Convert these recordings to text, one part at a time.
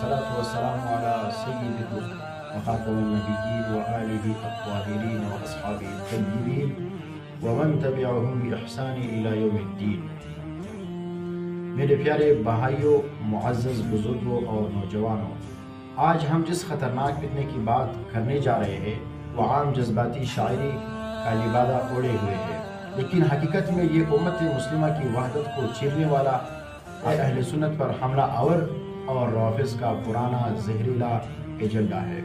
والصلاة والسلام على سيد وخاتم النبيين وآله الطاهرين وأصحابه الطيبين ومن تبعهم بإحسان إلى يوم الدين۔ میرے پیارے بھائیوں، معزز بزرگوں اور نوجوانوں، آج ہم جس خطرناک فتنے کی بات کرنے جا رہے ہیں وہ عام جذباتی شاعری کا لبادہ اوڑھے ہوئے ہے، لیکن حقیقت میں یہ امت مسلمہ کی وحدت کو چیرنے والا اہل سنت پر حملہ آور اور روافض کا پرانا زہریلا ایجنڈا ہے۔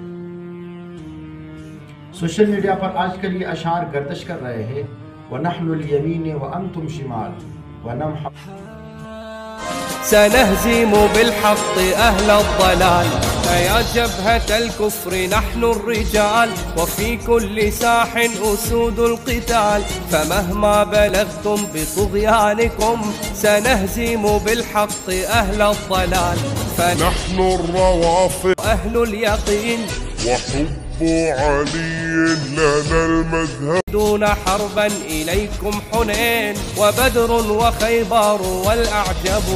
سوشل میڈیا پر آج کل یہ اشعار گردش کر رہے ہیں وَنَحْنُ الْيَمِينِ وَأَنْتُمْ شِمَالِ وَنَمْحَقُ سنهزم بالحق أهل الضلال فيا جبهة الكفر نحن الرجال وفي كل ساح أسود القتال فمهما بلغتم بطغيانكم سنهزم بالحق أهل الضلال فنحن الروافض أهل اليقين وحب علي لنا المذهب دون حربا إليكم حنين وبدر وخيبر والأعجب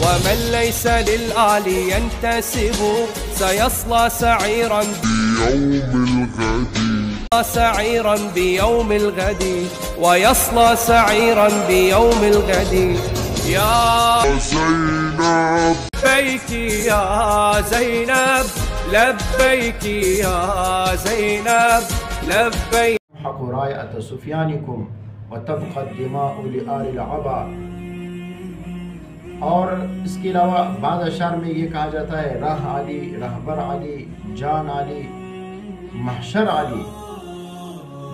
ومن ليس للآل ينتسب سيصلى سعيرا بيوم الغد ويصلى سعيرا بيوم الغد يا زينب لبيك يا زينب لبيك يا زينب لبيك حق راية سفيانكم وتبقى الدماء لآل العبا۔ اور اس کے علاوہ بعض اشعار میں یہ کہا جاتا ہے راہ علی، رہبر علی، جان علی، محشر علی۔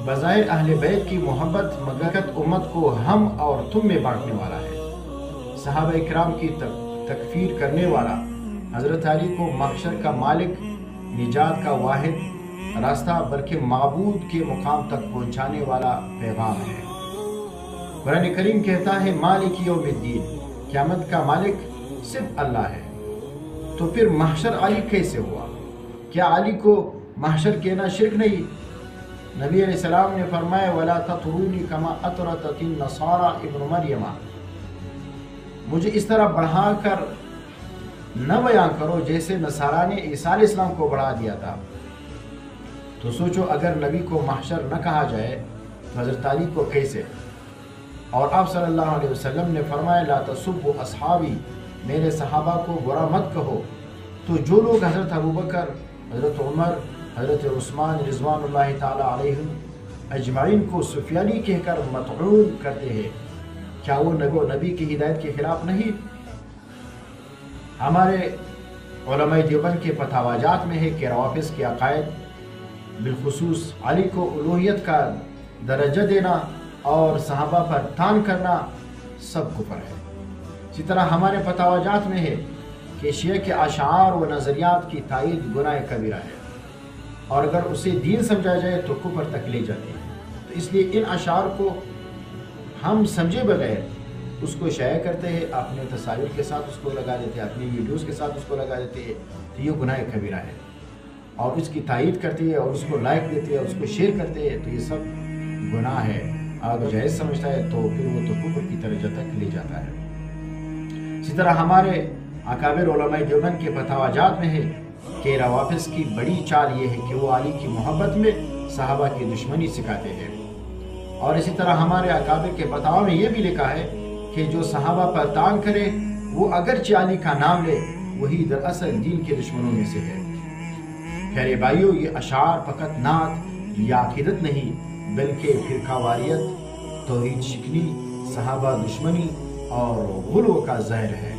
بظاہر اہل بیت کی محبت مگر امت کو ہم اور تم میں بانٹنے والا ہے۔ صحابہ اکرام کی تکفیر کرنے والا حضرت علی کو محشر کا مالک، نجات کا واحد راستہ بلکہ معبود کے مقام تک پہنچانے والا پیغام ہے۔ قرآن کریم کہتا ہے مالک یوم الدین، قیامت کا مالک صرف اللہ ہے۔ تو پھر محشر علی کیسے ہوا؟ کیا علی کو محشر کہنا شرک نہیں؟ نبی علیہ السلام نے فرمایا وَلَا تَطْرُونِي كَمَا أَطْرَتِ النَّصَارَى ابن مریم، مجھے اس طرح بڑھا کر نہ بیان کرو جیسے نصارہ نے عیسیٰ علیہ السلام کو بڑھا دیا تھا۔ تو سوچو اگر نبی کو محشر نہ کہا جائے تو حضرت علی کو کیسے؟ اور آپ صلی اللہ علیہ وسلم نے فرمایا لا تسبوا اصحابی، میرے صحابہ کو برا مت کہو۔ تو جو لوگ حضرت ابوبکر، حضرت عمر، حضرت عثمان رضوان اللہ تعالی علیہم اجمعین کو سفیانی کہہ کر مطعون کرتے ہیں، کیا وہ نبی کی ہدایت کے خلاف نہیں؟ ہمارے علماء دیوبند کے فتاواجات میں ہے کہ روافض کے عقائد بالخصوص علی کو الوہیت کا درجہ دینا اور صحابہ پر طعن کرنا سب کفر ہے۔ اسی طرح ہمارے فتاواجات میں ہے کہ شیعہ کے اشعار و نظریات کی تائید گناہ کبیرہ ہے، اور اگر اسے دین سمجھا جائے تو کفر تک لے جاتے ہیں۔ تو اس لیے ان اشعار کو ہم سمجھے بغیر اس کو شائع کرتے ہیں، اپنے تصاویر کے ساتھ اس کو لگا دیتے ہیں، اپنی ویڈیوز کے ساتھ اس کو لگا دیتے ہیں، تو یہ گناہ کبیرہ ہے، اور اس کی تائید کرتے ہیں اور اس کو لائک دیتے ہیں اور اس کو شیئر کرتے ہیں، تو یہ سب گناہ ہے۔ اگر جائز سمجھتا ہے تو پھر وہ تو کفر کی درجہ تک لے جاتا ہے۔ اسی طرح ہمارے اکابر علماء دیوبند کے فتاواجات میں ہے کہ روافض کی بڑی چال یہ ہے کہ وہ علی کی محبت میں صحابہ کی دشمنی سکھاتے ہیں، اور اسی طرح ہمارے اکابر کے فتاوا میں یہ بھی لکھا ہے کہ جو صحابہ پر طعن کرے وہ اگرچہ علی کا نام لے وہی دراصل دین کے دشمنوں میں سے ہے۔ پیارے بھائیوں، یہ اشعار فقط نعت یا عقیدت نہیں بلکہ فرقہ واریت، توحید شکنی، صحابہ دشمنی اور غلو کا زہر ہے۔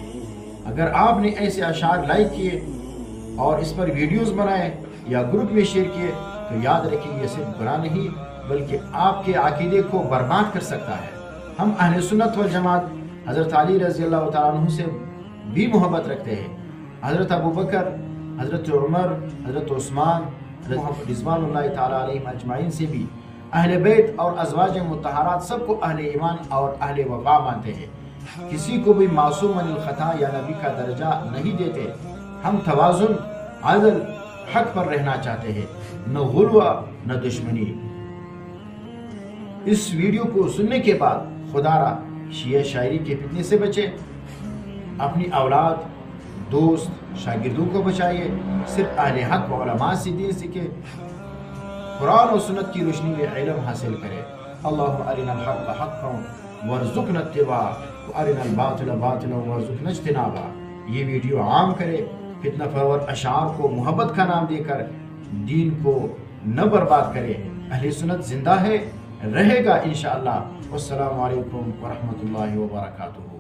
اگر آپ نے ایسے اشعار لائک کیے اور اس پر ویڈیوز بنائے یا گروپ میں شیئر کیے تو یاد رکھیں یہ صرف گناہ نہیں بلکہ آپ کے عقیدے کو برباد کر سکتا ہے۔ ہم اہل سنت والجماعت حضرت علی رضی اللہ تعالیٰ عنہ سے بھی محبت رکھتے ہیں، حضرت ابوبکر، حضرت عمر، حضرت عثمان، حضرت رضوان اللہ تعالیٰ علیہ اجمعین سے بھی، اہل بیت اور ازواج مطہرات سب کو اہل ایمان اور اہل وفا مانتے ہیں، کسی کو بھی معصوم من الخطا یا نبی کا درجہ نہیں دیتے۔ ہم توازن، عدل، حق پر رہنا چاہتے ہیں، نہ غلو نہ دشمنی۔ اس ویڈیو کو سننے کے بعد خدا را شیعہ شاعری کے فتنے سے بچے، اپنی اولاد، دوست شاگردوں کو بچائیے، صرف اہل حق و علماء سے دین سیکھے، قرآن و سنت کی روشنی میں علم حاصل کرے۔ اللہم ارنا الحق حقا وارزقنا اتباعہ وارنا الباطل باطلا وارزقنا اجتنابہ۔ یہ ویڈیو عام کرے، فتنہ پرور اشعار کو محبت کا نام دے کر دین کو نہ برباد کرے۔ اہل سنت زندہ ہے، رہے گا انشاءاللہ۔ والسلام علیکم ورحمۃ اللہ وبرکاتہ۔